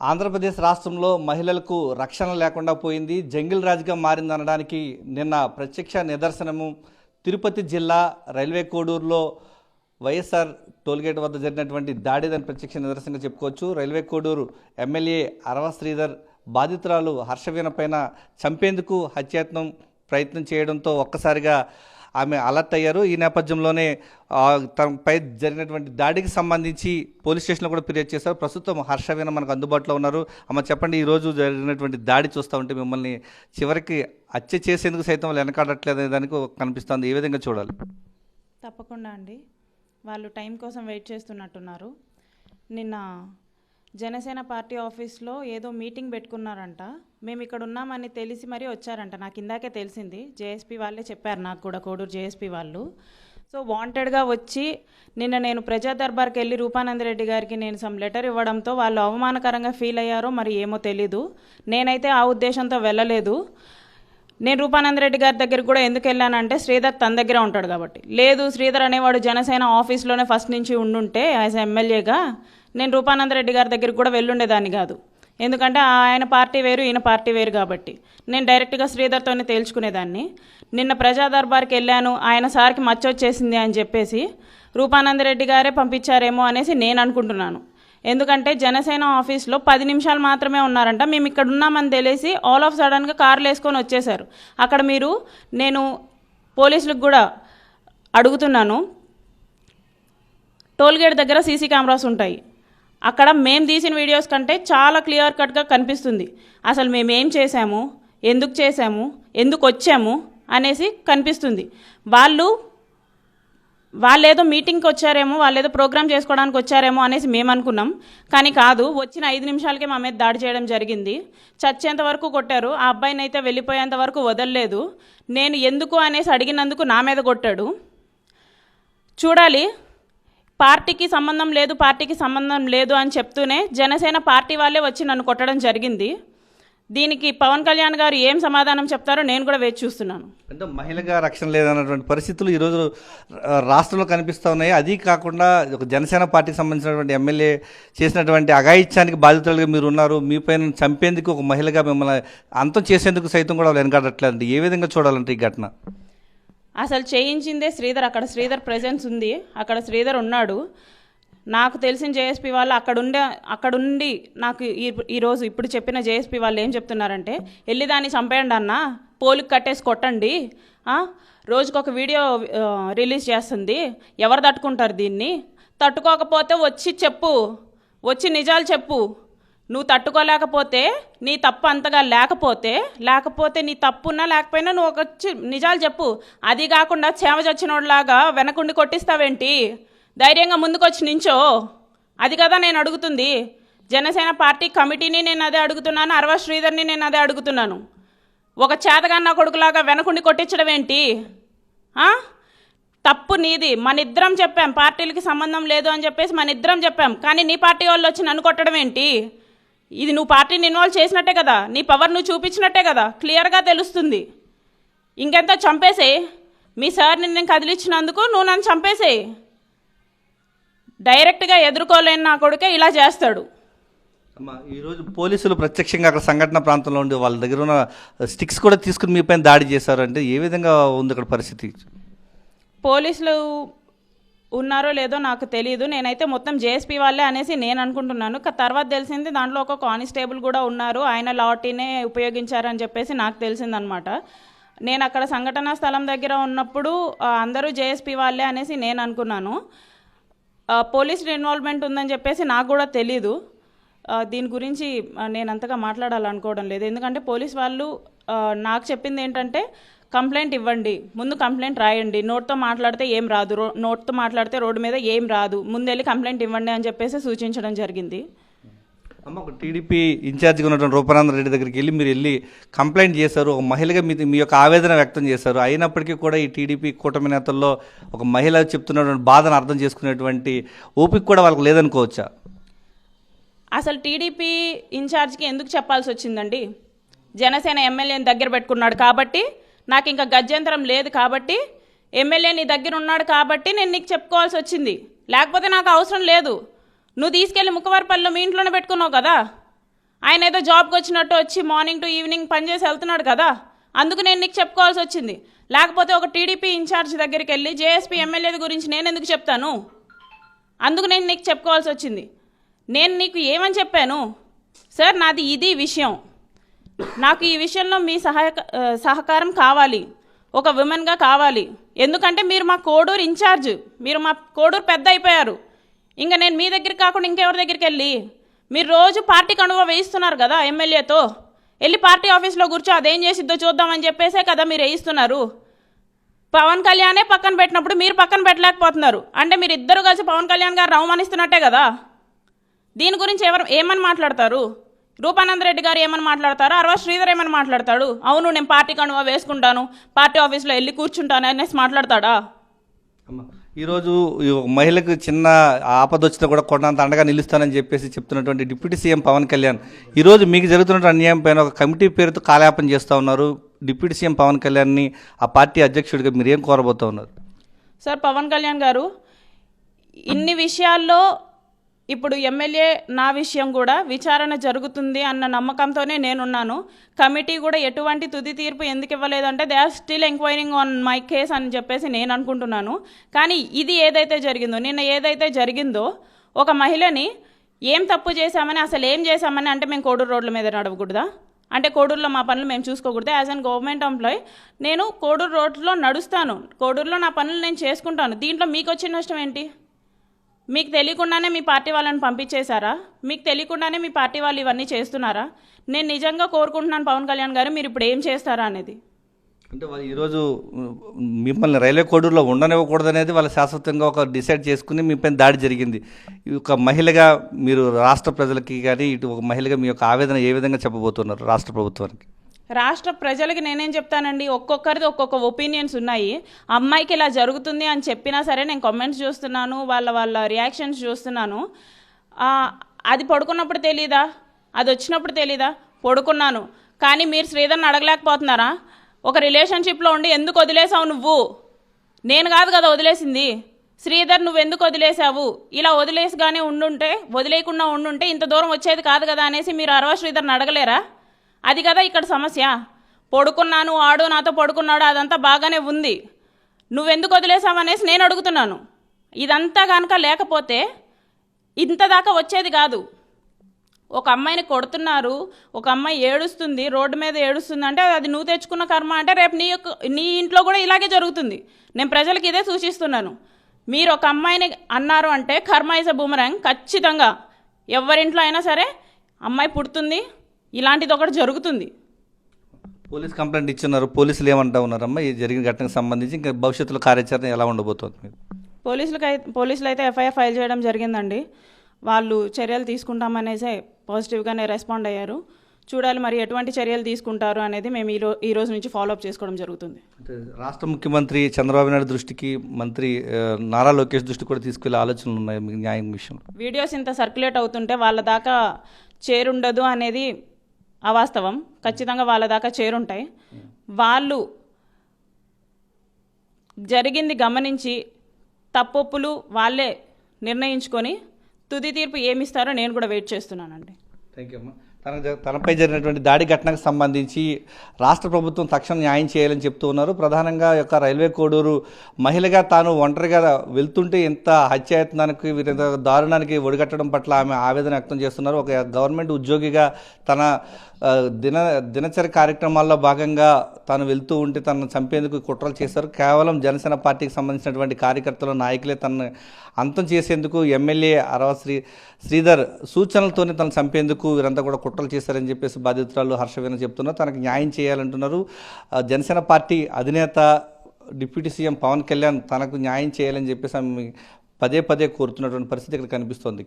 ఆంధ్రప్రదేశ్ రాష్ట్రంలో మహిళలకు రక్షణ లేకుండా పోయింది, జంగిల్ రాజ్గా మారిందనడానికి నిన్న ప్రత్యక్ష నిదర్శనము తిరుపతి జిల్లా రైల్వే కోడూరులో వైఎస్ఆర్ టోల్గేట్ వద్ద జరిగినటువంటి దాడిదని ప్రత్యక్ష నిదర్శనంగా చెప్పుకోవచ్చు. రైల్వే కోడూరు ఎమ్మెల్యే అరవ శ్రీధర్ బాధితురాలు హర్షవీణ పైన చంపేందుకు హత్యాయత్నం ప్రయత్నం చేయడంతో ఒక్కసారిగా ఆమె అలర్ట్ అయ్యారు. ఈ నేపథ్యంలోనే తనపై జరిగినటువంటి దాడికి సంబంధించి పోలీస్ స్టేషన్లో కూడా ఫిర్యాదు చేశారు. ప్రస్తుతం హర్షవీణ మనకు అందుబాటులో ఉన్నారు. అమ్మ చెప్పండి, ఈరోజు జరిగినటువంటి దాడి చూస్తూ ఉంటే మిమ్మల్ని చివరికి హత్య చేసేందుకు సైతం వాళ్ళు వెనకాడట్లేదు దానికి కనిపిస్తుంది. ఏ విధంగా చూడాలి? తప్పకుండా అండి, వాళ్ళు టైం కోసం వెయిట్ చేస్తున్నట్టున్నారు. నిన్న జనసేన పార్టీ ఆఫీస్లో ఏదో మీటింగ్ పెట్టుకున్నారంట. మేము ఇక్కడ ఉన్నామని తెలిసి మరీ వచ్చారంట. నాకు ఇందాకే తెలిసింది, జేఎస్పీ వాళ్ళే చెప్పారు నాకు కూడా, కోడూరు జేఎస్పీ వాళ్ళు. సో వాంటెడ్గా వచ్చి నిన్న నేను ప్రజా దర్బార్కి వెళ్ళి రూపానందరెడ్డి గారికి నేను సమ్ లెటర్ ఇవ్వడంతో వాళ్ళు అవమానకరంగా ఫీల్ అయ్యారో మరి ఏమో తెలీదు. నేనైతే ఆ ఉద్దేశంతో వెళ్ళలేదు. నేను రూపానందరెడ్డి గారి దగ్గరికి కూడా ఎందుకు వెళ్ళానంటే శ్రీధర్ తన దగ్గర ఉంటాడు కాబట్టి. లేదు, శ్రీధర్ అనేవాడు జనసేన ఆఫీస్లోనే ఫస్ట్ నుంచి ఉండుంటే యాజ్ ఎమ్మెల్యేగా నేను రూపానందరెడ్డి గారి దగ్గరికి కూడా వెళ్ళుండేదాన్ని కాదు. ఎందుకంటే ఆయన పార్టీ వేరు, ఈయన పార్టీ వేరు కాబట్టి నేను డైరెక్ట్గా శ్రీధర్తోనే తేల్చుకునేదాన్ని. నిన్న ప్రజా దర్బార్కి వెళ్ళాను, ఆయన సార్కి మచ్చ వచ్చేసింది అని చెప్పేసి రూపానందరెడ్డి గారే పంపించారేమో అనేసి నేను అనుకుంటున్నాను. ఎందుకంటే జనసేన ఆఫీస్లో 10 నిమిషాలు మాత్రమే ఉన్నారంట. మేము ఇక్కడ ఉన్నామని తెలిసి ఆల్ ఆఫ్ సడన్గా కార్లు వేసుకొని వచ్చేసారు. అక్కడ మీరు, నేను పోలీసులకు కూడా అడుగుతున్నాను, టోల్గేట్ దగ్గర సీసీ కెమెరాస్ ఉంటాయి. అక్కడ మేము తీసిన వీడియోస్ కంటే చాలా క్లియర్ కట్గా కనిపిస్తుంది అసలు మేము ఏం చేశాము, ఎందుకు చేశాము, ఎందుకు వచ్చాము అనేసి కనిపిస్తుంది. వాళ్ళేదో మీటింగ్కి వచ్చారేమో, వాళ్ళేదో ప్రోగ్రామ్ చేసుకోవడానికి వచ్చారేమో అనేసి మేము అనుకున్నాం. కానీ కాదు, వచ్చిన 5 నిమిషాలకే మా మీద దాడి చేయడం జరిగింది. చచ్చేంత వరకు కొట్టారు. ఆ అబ్బాయిని అయితే వెళ్ళిపోయేంత వరకు వదలలేదు. నేను ఎందుకు అనేసి అడిగినందుకు నా మీద కొట్టాడు. చూడాలి, పార్టీకి సంబంధం లేదు, పార్టీకి సంబంధం లేదు అని చెప్తూనే జనసేన పార్టీ వాళ్ళే వచ్చి నన్ను కొట్టడం జరిగింది. దీనికి పవన్ కళ్యాణ్ గారు ఏం సమాధానం చెప్తారో నేను కూడా వేచి చూస్తున్నాను. అంటే మహిళగా రక్షణ లేదన్నటువంటి పరిస్థితులు ఈరోజు రాష్ట్రంలో కనిపిస్తూ ఉన్నాయి. అది కాకుండా ఒక జనసేన పార్టీకి సంబంధించినటువంటి ఎమ్మెల్యే చేసినటువంటి అఘాయిత్యానికి బాధితులుగా మీరు ఉన్నారు. మీ పైన చంపేందుకు ఒక మహిళగా మిమ్మల్ని అంతం చేసేందుకు సైతం కూడా వెనకాడట్లేదండి. ఏ విధంగా చూడాలంటే ఈ ఘటన? అసలు చేయించిందే శ్రీధర్. అక్కడ శ్రీధర్ ప్రెజెన్స్ ఉంది, అక్కడ శ్రీధర్ ఉన్నాడు. నాకు తెలిసిన జేఎస్పీ వాళ్ళు అక్కడుండి నాకు ఈరోజు ఇప్పుడు చెప్పిన జేఎస్పీ వాళ్ళు ఏం చెప్తున్నారంటే, వెళ్ళి దాన్ని చంపేయండి అన్న, పోలికి కట్టేసి కొట్టండి, రోజుకొక వీడియో రిలీజ్ చేస్తుంది, ఎవరు తట్టుకుంటారు దీన్ని, తట్టుకోకపోతే వచ్చి చెప్పు, వచ్చి నిజాలు చెప్పు. నువ్వు తట్టుకోలేకపోతే, నీ తప్పు అంతగా లేకపోతే నీ తప్పున్నా లేకపోయినా నువ్వు వచ్చి నిజాలు చెప్పు. అది కాకుండా చేమ చచ్చినోడ్లాగా వెనకుండి కొట్టిస్తావేంటి? ధైర్యంగా ముందుకొచ్చి నించో. అది కదా నేను అడుగుతుంది. జనసేన పార్టీ కమిటీని నేను అదే అడుగుతున్నాను, అరవ శ్రీధర్ని నేను అదే అడుగుతున్నాను. ఒక చేతగాన్న కొడుకులాగా వెనకుండి కొట్టించడం ఏంటి? తప్పు నీది. మనిద్దరం చెప్పాం పార్టీలకి సంబంధం లేదు అని చెప్పేసి మనిద్దరం చెప్పాం. కానీ నీ పార్టీ వాళ్ళు వచ్చి నన్ను కొట్టడం ఏంటి? ఇది నువ్వు పార్టీని ఇన్వాల్వ్ చేసినట్టే కదా, నీ పవర్ నువ్వు చూపించినట్టే కదా, క్లియర్గా తెలుస్తుంది. ఇంకెంత చంపేసేయి. మీ సార్ని నేను కదిలించినందుకు నువ్వు నన్ను చంపేసేయి. డైరెక్ట్గా ఎదుర్కోలేని నా కొడుకే ఇలా చేస్తాడు. ఈరోజు పోలీసులు ప్రత్యక్షంగా అక్కడ సంఘటన ప్రాంతంలో ఉండి వాళ్ళ దగ్గర ఉన్న స్టిక్స్ కూడా తీసుకుని మీ పైన దాడి చేశారు. అంటే ఏ విధంగా ఉంది అక్కడ పరిస్థితి? పోలీసులు ఉన్నారో లేదో నాకు తెలియదు. నేనైతే మొత్తం జేఎస్పీ వాళ్ళే అనేసి నేను అనుకుంటున్నాను. తర్వాత తెలిసింది దాంట్లో ఒక కానిస్టేబుల్ కూడా ఉన్నారు, ఆయన లాఠీనే ఉపయోగించారని చెప్పేసి నాకు తెలిసిందనమాట. నేను అక్కడ సంఘటనా స్థలం దగ్గర ఉన్నప్పుడు అందరూ జేఎస్పీ వాళ్ళే అనేసి నేను అనుకున్నాను. పోలీస్ ఇన్వాల్వ్మెంట్ ఉందని చెప్పేసి నాకు కూడా తెలీదు. దీని గురించి నేను అంతగా మాట్లాడాలనుకోవడం లేదు. ఎందుకంటే పోలీస్ వాళ్ళు నాకు చెప్పింది ఏంటంటే, కంప్లైంట్ ఇవ్వండి, ముందు కంప్లైంట్ రాయండి, నోట్తో మాట్లాడితే ఏం రాదు, నోట్తో మాట్లాడితే రోడ్డు మీద ఏం రాదు, ముందెళ్ళి కంప్లైంట్ ఇవ్వండి అని చెప్పేసి సూచించడం జరిగింది. అమ్మ, ఒక టీడీపీ ఇన్ఛార్జిగా ఉన్నటువంటి రూపానందరెడ్డి దగ్గరికి వెళ్ళి కంప్లైంట్ చేశారు. ఒక మహిళగా మీ యొక్క ఆవేదన వ్యక్తం చేశారు. అయినప్పటికీ కూడా ఈ టీడీపీ కూటమి నేతల్లో ఒక మహిళ చెప్తున్నటువంటి బాధను అర్థం చేసుకునేటువంటి ఓపిక కూడా వాళ్ళకి లేదనుకోవచ్చా? అసలు టీడీపీ ఇన్ఛార్జ్కి ఎందుకు చెప్పాల్సి వచ్చిందండి? జనసేన ఎమ్మెల్యేని దగ్గర పెట్టుకున్నాడు కాబట్టి, నాకు ఇంకా గత్యంతరం లేదు కాబట్టి, ఎమ్మెల్యే నీ దగ్గర ఉన్నాడు కాబట్టి నేను నీకు చెప్పుకోవాల్సి వచ్చింది. లేకపోతే నాకు అవసరం లేదు. నువ్వు తీసుకెళ్ళి ముక్కవారిపల్లిలో మీ ఇంట్లోనే పెట్టుకున్నావు కదా. ఆయన ఏదో జాబ్కి వచ్చినట్టు వచ్చి మార్నింగ్ టు ఈవినింగ్ పనిచేసి వెళ్తున్నాడు కదా, అందుకు నేను నీకు చెప్పుకోవాల్సి వచ్చింది. లేకపోతే ఒక టీడీపీ ఇన్ఛార్జ్ దగ్గరికి వెళ్ళి జేఎస్పీ ఎమ్మెల్యే గురించి నేను ఎందుకు చెప్తాను? అందుకు నేను నీకు చెప్పుకోవాల్సి వచ్చింది. నేను నీకు ఏమని చెప్పాను? సార్ నాది ఇది విషయం, నాకు ఈ విషయంలో మీ సహకారం కావాలి, ఒక విమెన్గా కావాలి. ఎందుకంటే మీరు మా కోడూరు ఇన్ఛార్జ్, మీరు మా కోడూరు పెద్ద అయిపోయారు. ఇంకా నేను మీ దగ్గరికి కాకుండా ఇంకెవరి దగ్గరికి వెళ్ళి, మీరు రోజు పార్టీ కండువ వేయిస్తున్నారు కదా ఎమ్మెల్యేతో, వెళ్ళి పార్టీ ఆఫీస్లో కూర్చో అదేం చేసిద్దో చూద్దామని చెప్పేసే కదా మీరు వేయిస్తున్నారు. పవన్ కళ్యాణే పక్కన పెట్టినప్పుడు మీరు పక్కన పెట్టలేకపోతున్నారు అంటే మీరు ఇద్దరు కలిసి పవన్ కళ్యాణ్ గారు అవమానిస్తున్నట్టే కదా. దీని గురించి ఏమని మాట్లాడతారు? రూపానంద రెడ్డి గారు ఏమని మాట్లాడతారు? అరవ శ్రీధర్ ఏమని మాట్లాడతాడు? అవును నేను పార్టీ కండువా వేసుకుంటాను, పార్టీ ఆఫీస్లో వెళ్ళి కూర్చుంటాను అనేసి మాట్లాడతాడా? ఈరోజు మహిళకు చిన్న ఆపద వచ్చినా కూడా కొండంత అండగా నిలుస్తానని చెప్పేసి చెప్తున్నటువంటి డిప్యూటీ సీఎం పవన్ కళ్యాణ్ ఈరోజు మీకు జరుగుతున్న అన్యాయం పైన ఒక కమిటీ పేరుతో కాలయాపన చేస్తూ ఉన్నారు. డిప్యూటీ సీఎం పవన్ కళ్యాణ్ని ఆ పార్టీ అధ్యక్షుడిగా మీరు ఏం కోరబోతూ ఉన్నారు? సార్ పవన్ కళ్యాణ్ గారు ఇన్ని విషయాల్లో ఇప్పుడు ఎమ్మెల్యే నా విషయం కూడా విచారణ జరుగుతుంది అన్న నమ్మకంతోనే నేనున్నాను. కమిటీ కూడా ఎటువంటి తుది తీర్పు ఎందుకు ఇవ్వలేదంటే they are still enquiring on my case అని చెప్పేసి నేను అనుకుంటున్నాను. కానీ ఇది ఏదైతే జరిగిందో, నిన్న ఏదైతే జరిగిందో, ఒక మహిళని ఏం తప్పు చేశామని, అసలు ఏం చేశామని అంటే మేము కోడూరు రోడ్ల మీద నడవకూడదా? అంటే కోడూరులో మా పనులు మేము చూసుకోకూడదా? యాజ్ అన్ గవర్నమెంట్ ఎంప్లాయ్ నేను కోడూరు రోడ్లో నడుస్తాను, కోడూరులో నా పనులు నేను చేసుకుంటాను. దీంట్లో మీకు వచ్చిన నష్టం ఏంటి? మీకు తెలియకుండానే మీ పార్టీ వాళ్ళని పంపించేశారా? మీకు తెలియకుండానే మీ పార్టీ వాళ్ళు ఇవన్నీ చేస్తున్నారా? నేను నిజంగా కోరుకుంటున్నాను పవన్ కళ్యాణ్ గారు, మీరు ఇప్పుడు ఏం చేస్తారా అనేది. అంటే వాళ్ళు ఈరోజు మిమ్మల్ని రైల్వే కోడూరులో ఉండనివ్వకూడదు అనేది వాళ్ళు శాశ్వతంగా ఒక డిసైడ్ చేసుకుని మీ పైన దాడి జరిగింది. ఒక మహిళగా మీరు రాష్ట్ర ప్రజలకి కానీ ఇటు ఒక మహిళగా మీ యొక్క ఆవేదన ఏ విధంగా చెప్పబోతున్నారు రాష్ట్ర ప్రభుత్వానికి? రాష్ట్ర ప్రజలకి నేనేం చెప్తానండి, ఒక్కొక్కరిది ఒక్కొక్క ఒపీనియన్స్ ఉన్నాయి. అమ్మాయికి ఇలా జరుగుతుంది అని చెప్పినా సరే నేను కామెంట్స్ చూస్తున్నాను, వాళ్ళ రియాక్షన్స్ చూస్తున్నాను. అది పడుకున్నప్పుడు తెలీదా? అది వచ్చినప్పుడు తెలీదా? పడుకున్నాను కానీ మీరు శ్రీధర్ని అడగలేకపోతున్నారా? ఒక రిలేషన్షిప్లో ఉండి ఎందుకు వదిలేసావు నువ్వు? నేను కాదు కదా వదిలేసింది, శ్రీధర్ నువ్వు ఎందుకు వదిలేసావు? ఇలా వదిలేయకుండా ఉండుంటే ఇంత దూరం వచ్చేది కాదు కదా అనేసి మీరు అరవ శ్రీధర్ని అడగలేరా? అది కదా ఇక్కడ సమస్య. పడుకున్నాను, ఆడు నాతో పడుకున్నాడు, అదంతా బాగానే ఉంది, నువ్వెందుకు వదిలేసావు అనేసి నేను అడుగుతున్నాను. ఇదంతా కనుక లేకపోతే ఇంత దాకా వచ్చేది కాదు. ఒక అమ్మాయిని కొడుతున్నారు, ఒక అమ్మాయి ఏడుస్తుంది, రోడ్డు మీద ఏడుస్తుంది అంటే అది నువ్వు తెచ్చుకున్న కర్మ. అంటే రేపు నీ ఇంట్లో కూడా ఇలాగే జరుగుతుంది. నేను ప్రజలకు ఇదే సూచిస్తున్నాను. మీరు ఒక అమ్మాయిని అన్నారు అంటే కర్మ ఇస్ ఎ బూమరాంగ్. ఖచ్చితంగా ఎవరింట్లో అయినా సరే అమ్మాయి పుడుతుంది, ఇలాంటిది ఒకటి జరుగుతుంది. పోలీస్ కంప్లైంట్ ఇచ్చున్నారు, పోలీసులు ఏమంటా ఉన్నారమ్మా ఈ జరిగిన ఘటనకు సంబంధించి? ఇంకా భవిష్యత్తులో కార్యాచరణ ఎలా ఉండబోతోంది మీరు? పోలీసులు అయితే ఎఫ్ఐఆర్ ఫైల్ చేయడం జరిగిందండి. వాళ్ళు చర్యలు తీసుకుంటామనేసే పాజిటివ్గానే రెస్పాండ్ అయ్యారు. చూడాలి మరి ఎటువంటి చర్యలు తీసుకుంటారు అనేది మేము ఈ రోజు నుంచి ఫాలోఅప్ చేసుకోవడం జరుగుతుంది. రాష్ట్ర ముఖ్యమంత్రి చంద్రబాబు నాయుడు దృష్టికి మంత్రి నారా లోకేష్ దృష్టి కూడా తీసుకెళ్లే ఆలోచనలు ఉన్నాయి మీ న్యాయం విషయం? వీడియోస్ ఇంత సర్క్యులేట్ అవుతుంటే వాళ్ళ దాకా చేరుండదు అనేది అవాస్తవం. ఖచ్చితంగా వాళ్ళ దాకా చేరుంటాయి. వాళ్ళు జరిగింది గమనించి తప్పొప్పులు వాళ్ళే నిర్ణయించుకొని తుది తీర్పు ఏమిస్తారో నేను కూడా వెయిట్ చేస్తున్నానండి. థ్యాంక్ యూ అమ్మా. తనపై జరిగినటువంటి దాడి ఘటనకు సంబంధించి రాష్ట్ర ప్రభుత్వం తక్షణ న్యాయం చేయాలని చెప్తూ ఉన్నారు. ప్రధానంగా యొక్క రైల్వే కోడూరు మహిళగా తాను ఒంటరిగా వెళ్తుంటే ఎంత హత్యాయత్నానికి దారుణానికి ఒడిగట్టడం పట్ల ఆమె ఆవేదన వ్యక్తం చేస్తున్నారు. ఒక గవర్నమెంట్ ఉద్యోగిగా తన దినచర్య కార్యక్రమాల్లో భాగంగా తాను వెళ్తూ ఉంటే తనను చంపేందుకు కుట్రలు చేశారు. కేవలం జనసేన పార్టీకి సంబంధించినటువంటి కార్యకర్తలు నాయకులే తనను అంతం చేసేందుకు ఎమ్మెల్యే అరవ శ్రీధర్ సూచనలతోనే తను చంపేందుకు వీరంతా కూడా కుట్రలు చేశారని చెప్పేసి బాధితురాలు హర్షవీణ చెప్తున్నారు. తనకు న్యాయం చేయాలంటున్నారు. జనసేన పార్టీ అధినేత డిప్యూటీ సీఎం పవన్ కళ్యాణ్ తనకు న్యాయం చేయాలని చెప్పేసి ఆమె పదే కోరుతున్నటువంటి పరిస్థితి ఇక్కడ కనిపిస్తోంది.